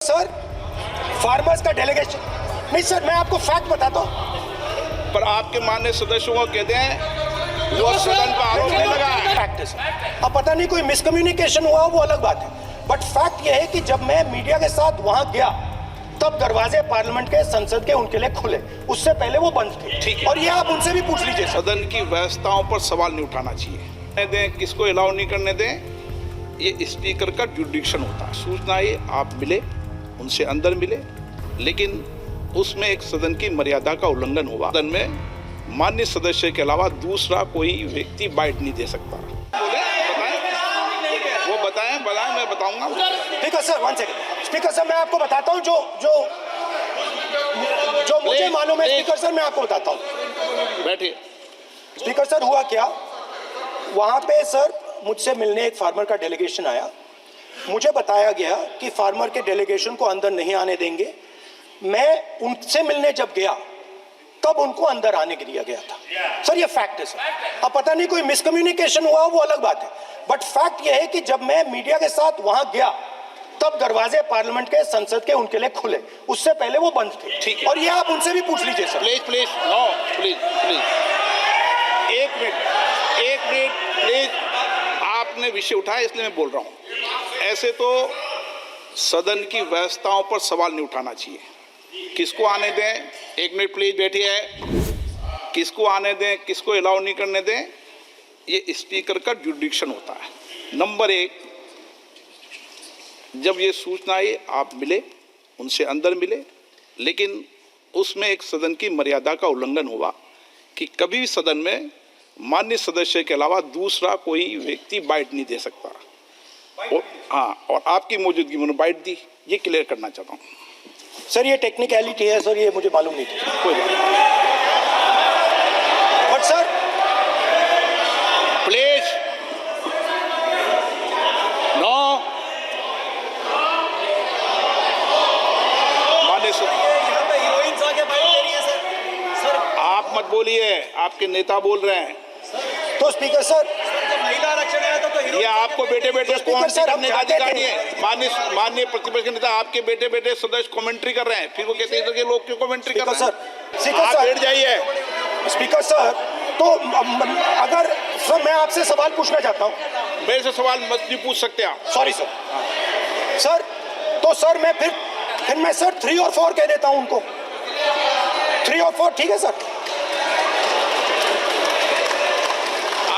Sir farmers का delegation नहीं sir, मैं आपको फैक्ट बताता हूँ। पर आपके माननीय सदस्यों को कहते हैं वो सदन पर आरोप नहीं लगा है। फैक्ट है सर। अब पता नहीं कोई मिसकम्युनिकेशन हुआ वो अलग बात है, बट फैक्ट ये है कि जब मैं मीडिया के साथ वहां गया तब दरवाजे पार्लियामेंट के संसद के उनके लिए खुले, उससे पहले वो बंद थे। ठीक है। और ये आप उनसे भी पूछ लीजिए। सदन की व्यवस्थाओं पर सवाल नहीं उठाना चाहिए। दें किसको अलाउ नहीं करने दें, ये स्पीकर का जुडिक्शन होता है। सूचना आई, आप मिले, उनसे अंदर मिले, लेकिन उसमें एक सदन की मर्यादा का उल्लंघन हुआ। सदन में माननीय सदस्य के अलावा दूसरा कोई व्यक्ति बाइट नहीं दे सकता। बोले बताएं, वो बताएं, मैं बताऊंगा। Speaker sir, one second. Speaker sir, मैं आपको बताता हूँ जो मुझे मालूम है। स्पीकर सर, मैं आपको बताता हूँ। बैठिए। स्पीकर सर, हुआ क्या, वहां पे सर मुझसे मिलने एक फार्मर का डेलीगेशन आया। मुझे बताया गया कि फार्मर के डेलीगेशन को अंदर नहीं आने देंगे। मैं उनसे मिलने जब गया तब उनको अंदर आने के दिया गया था। सर ये फैक्ट है सर। अब पता नहीं कोई मिसकम्युनिकेशन हुआ वो अलग बात है, बट फैक्ट ये है कि जब मैं मीडिया के साथ वहां गया तब दरवाजे पार्लियामेंट के संसद के उनके लिए खुले, उससे पहले वो बंद थे। ठीक है। और ये आप उनसे भी पूछ लीजिए सर। प्लीज नो, प्लीज एक मिनट प्लीज। आपने विषय उठाया इसलिए मैं बोल रहा हूं। ऐसे तो सदन की व्यवस्थाओं पर सवाल नहीं उठाना चाहिए। किसको आने दें, एक मिनट प्लीज बैठिए। किसको आने दें, किसको अलाउ नहीं करने दें, ये स्पीकर का जुडिक्शन होता है। नंबर एक, जब ये सूचना आई, आप मिले, उनसे अंदर मिले, लेकिन उसमें एक सदन की मर्यादा का उल्लंघन हुआ कि कभी भी सदन में माननीय सदस्य के अलावा दूसरा कोई व्यक्ति बाइट नहीं दे सकता। और आपकी मौजूदगी में बाइट दी, ये क्लियर करना चाहता हूँ। सर ये टेक्निकलिटी है सर, ये मुझे मालूम नहीं था। कोई बात नहीं। But sir please no. माननीय आप मत बोलिए, आपके नेता बोल रहे हैं। तो स्पीकर सर, महिला आरक्षण है तो ये आपको बेटे बेटे कौन सी सर, हम करने का चाहते अधिकार थे। नहीं है। माननीय प्रतिपक्ष के नेता आपके बेटे बेटे सदस्य कमेंट्री कर रहे हैं, फिर वो कहते हैं कि लोग क्यों कमेंट्री कर रहे हैं। आप बैठ जाइए। स्पीकर सर, तो अगर सर मैं आपसे सवाल पूछना चाहता हूँ। मेरे से सवाल मत नहीं पूछ सकते आप। Sorry sir. सर तो सर मैं फिर मैं सर 3 और 4 कह देता हूँ उनको। 3 और 4 ठीक है सर।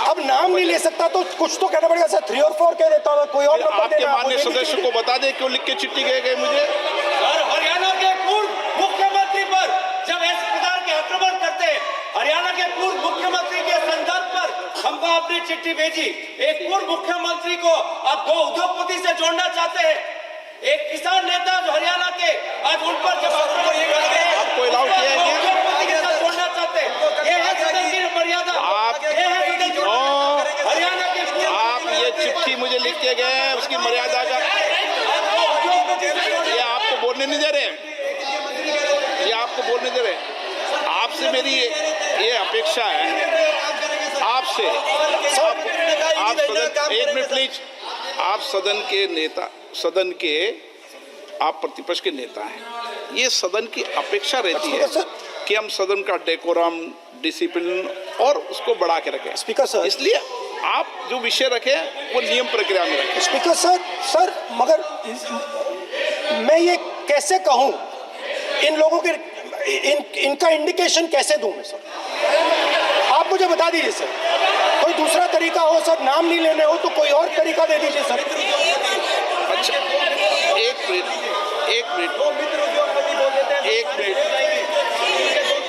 अब नाम नहीं ले सकता तो कुछ तो कहना पड़ेगा सर। 3 और 4 कह देता हूँ, कोई और नंबर आपके देना। माननीय सदस्य को बता दें क्यों लिख के चिट्ठी गए मुझे। सर हरियाणा के पूर्व मुख्यमंत्री पर जब इस प्रकार के आक्रमण करते हैं, हरियाणा के पूर्व मुख्यमंत्री के संदर्भ पर हमको आपने चिट्ठी भेजी। एक पूर्व मुख्यमंत्री को आप 2 उद्योगपति से जोड़ना चाहते हैं, एक किसान नेता जो हरियाणा के, आज उन पर जब आपको अलाउ किया है उद्योगपति के साथ जोड़ना चाहते हैं। ये है सदन की मर्यादा। ये है सदन की हरियाणा के आप ये चिट्ठी मुझे लिख के गए हैं, उसकी मर्यादा का ये आपको बोलने नहीं दे रहे, ये आपको बोलने दे रहे। आपसे मेरी ये अपेक्षा है, आपसे आप सदन, एक मिनट प्लीज। आप सदन के नेता, सदन के आप प्रतिपक्ष के नेता हैं। ये सदन की अपेक्षा रहती है कि हम सदन का डेकोरम, डिसिप्लिन और उसको बढ़ा के रखें। स्पीकर सर, इसलिए आप जो विषय रखें वो नियम प्रक्रिया में रखें। स्पीकर सर मगर मैं ये कैसे कहूँ, इन लोगों के इनका इंडिकेशन कैसे दूं मैं सर? आप मुझे बता दीजिए सर, कोई दूसरा तरीका हो सर, नाम नहीं लेने हो तो कोई और तरीका दे दीजिए सर। अच्छा एक मिनट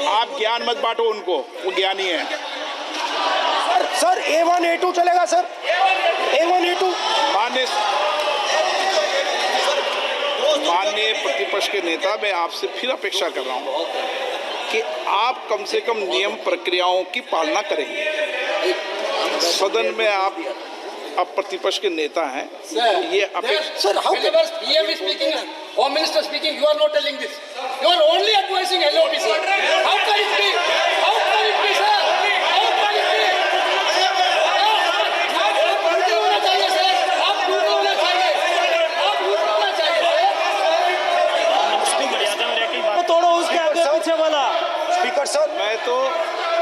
आप ज्ञान मत बांटो उनको, वो ज्ञानी है। सर A1 A2 चलेगा सर, A1 A2। माननीय प्रतिपक्ष के नेता, मैं आपसे फिर अपेक्षा कर रहा हूं कि आप कम से कम नियम प्रक्रियाओं की पालना करेंगे। सदन में आप अब प्रतिपक्ष के नेता हैं, ये अपेक्षा। Sir how PM is speaking, Home Minister speaking, you are not telling this. You are only advising LOP, sir. How can it be? How can it be, sir? How can it be? आप झूठ होना चाहिए, sir. आप झूठ होना चाहिए। आप झूठ होना चाहिए, सर। तो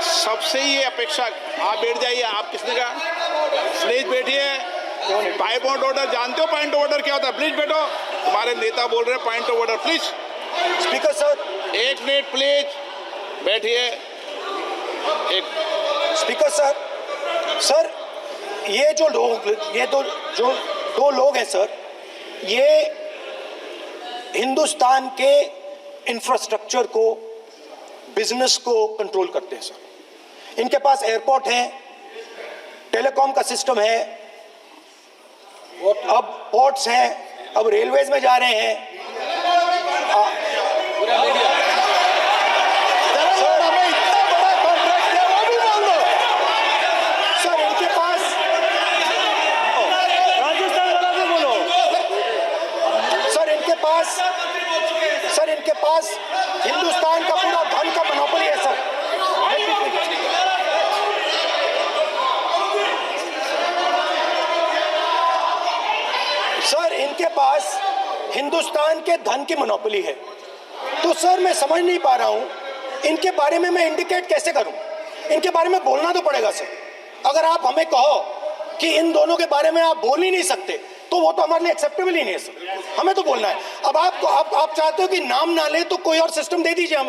सबसे ये अपेक्षा, आप बैठ जाइए, आप किसने कहा प्लीज बैठिए। पॉइंट ऑफ ऑर्डर जानते हो, पॉइंट ऑफ ऑर्डर क्या होता है? प्लीज बैठो, तुम्हारे नेता बोल रहे हैं point of order, please. Speaker sir, 1 minute please, बैठिए। एक स्पीकर सर, सर ये जो दो लोग हैं सर, ये हिंदुस्तान के इंफ्रास्ट्रक्चर को, बिजनेस को कंट्रोल करते हैं सर। इनके पास एयरपोर्ट है, टेलीकॉम का सिस्टम है, अब पोर्ट्स हैं, अब रेलवेज में जा रहे हैं। सर हमें इतना बड़ा कॉन्ट्रैक्ट दिया, वो भी बोल दो सर। इनके पास राजस्थान वाला भी बोलो सर। इनके पास हिंदुस्तान का पूरा धन का मोनोपोली है सर। सर इनके पास हिंदुस्तान के धन की मोनोपोली है। तो सर मैं समझ नहीं पा रहा हूं इनके बारे में मैं इंडिकेट कैसे करूं। इनके बारे में बोलना तो पड़ेगा सर। अगर आप हमें कहो कि इन दोनों के बारे में आप बोल ही नहीं सकते तो वो तो हमारे लिए एक्सेप्टेबल ही नहीं है सर। हमें तो बोलना है। अब आप चाहते हो कि नाम ना ले तो कोई और सिस्टम दे दीजिए हमें।